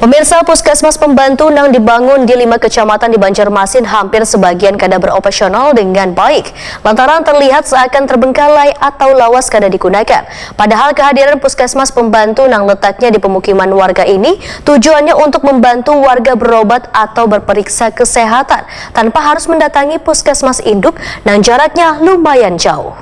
Pemirsa, puskesmas pembantu yang dibangun di 5 kecamatan di Banjarmasin hampir sebagian kada beroperasional dengan baik lantaran terlihat seakan terbengkalai atau lawas kada digunakan. Padahal kehadiran puskesmas pembantu yang letaknya di pemukiman warga ini tujuannya untuk membantu warga berobat atau berperiksa kesehatan tanpa harus mendatangi puskesmas induk yang jaraknya lumayan jauh.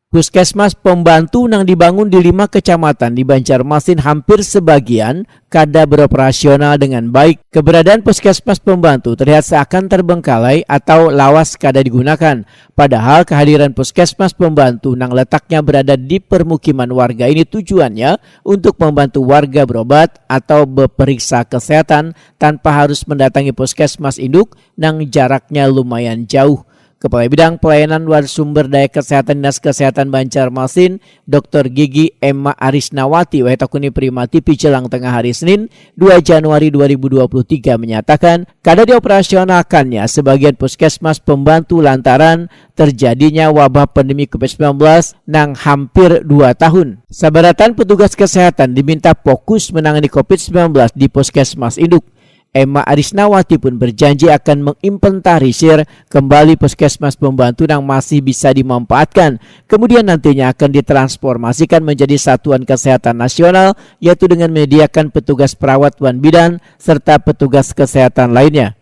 Puskesmas pembantu yang dibangun di 5 kecamatan di Banjarmasin hampir sebagian kada beroperasional dengan baik. Keberadaan puskesmas pembantu terlihat seakan terbengkalai atau lawas kada digunakan. Padahal kehadiran puskesmas pembantu yang letaknya berada di permukiman warga ini tujuannya untuk membantu warga berobat atau berperiksa kesehatan tanpa harus mendatangi puskesmas induk yang jaraknya lumayan jauh. Kepala Bidang Pelayanan Sumber Daya Kesehatan Dinas Kesehatan Banjarmasin, Dr. Gigi Emma Arisnawati Wahetakuni Primati Pijelang Tengah hari Senin 2 Januari 2023 menyatakan kada dioperasionalkannya sebagian puskesmas pembantu lantaran terjadinya wabah pandemi COVID-19 yang hampir 2 tahun. Sabaratan petugas kesehatan diminta fokus menangani COVID-19 di puskesmas induk. Emma Arisnawati pun berjanji akan menginventarisir kembali puskesmas pembantu yang masih bisa dimanfaatkan. Kemudian nantinya akan ditransformasikan menjadi satuan kesehatan nasional, yaitu dengan menyediakan petugas perawat wan bidan serta petugas kesehatan lainnya.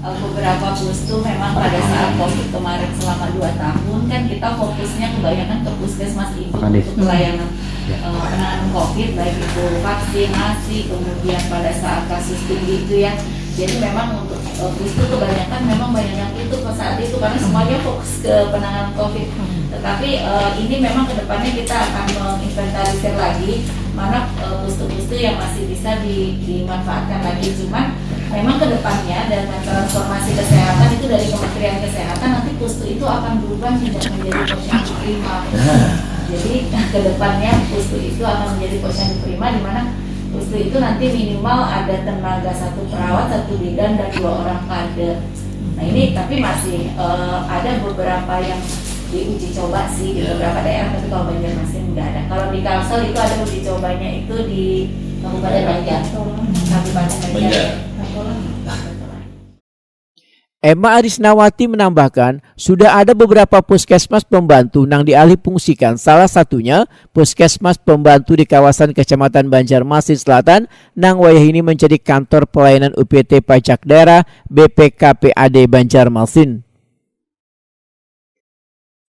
Beberapa pustu memang pada saat COVID kemarin selama 2 tahun kan kita fokusnya kebanyakan ke puskesmas induk untuk pelayanan penanganan COVID, baik itu vaksinasi, kemudian pada saat kasus tinggi itu ya. Jadi memang untuk pustu kebanyakan memang banyak yang tutup saat itu karena semuanya fokus ke penanganan COVID. Tetapi ini memang kedepannya kita akan menginventarisir lagi mana pustu-pustu yang masih bisa dimanfaatkan lagi. Cuman memang kedepannya dengan transformasi kesehatan itu dari Kementerian Kesehatan nanti pustu itu akan berubah menjadi posyandu prima. Jadi kedepannya pustu itu akan menjadi posyandu prima di mana pustu itu nanti minimal ada tenaga 1 perawat, 1 bidan dan 2 orang kader. Nah ini tapi masih ada beberapa yang diuji coba sih di beberapa daerah, tapi kalau Banjarmasin nggak ada. Kalau di Kalsel itu ada uji cobanya itu di Kabupaten Banjar, Kabupaten Banjar. Emma Arisnawati menambahkan, sudah ada beberapa puskesmas pembantu yang dialihfungsikan. Salah satunya puskesmas pembantu di kawasan Kecamatan Banjarmasin Selatan, nang wayah ini menjadi kantor pelayanan UPT Pajak Daerah BPKPAD Banjarmasin.